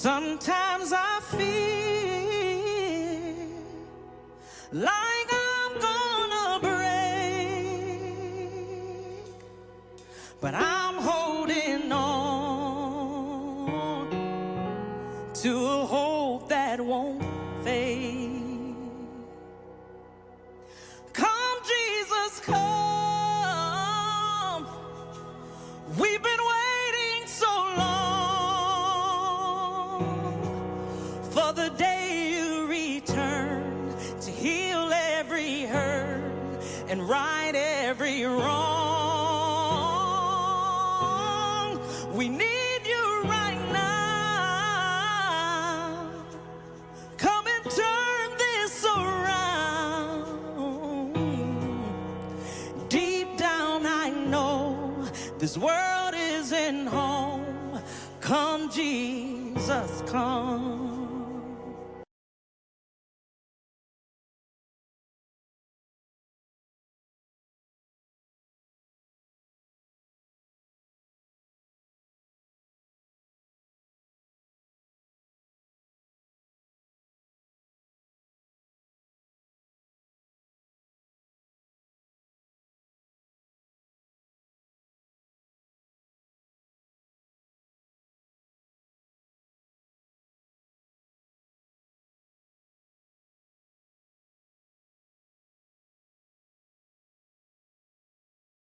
Sometimes I feel like I'm gonna break, but I'm holding on to a hope that won't fade. Come, Jesus, come. We've been waiting so long for the day you return to heal every hurt and right every wrong. We need you right now. Come and turn this around. Deep down I know this world isn't home. Come, Jesus, come.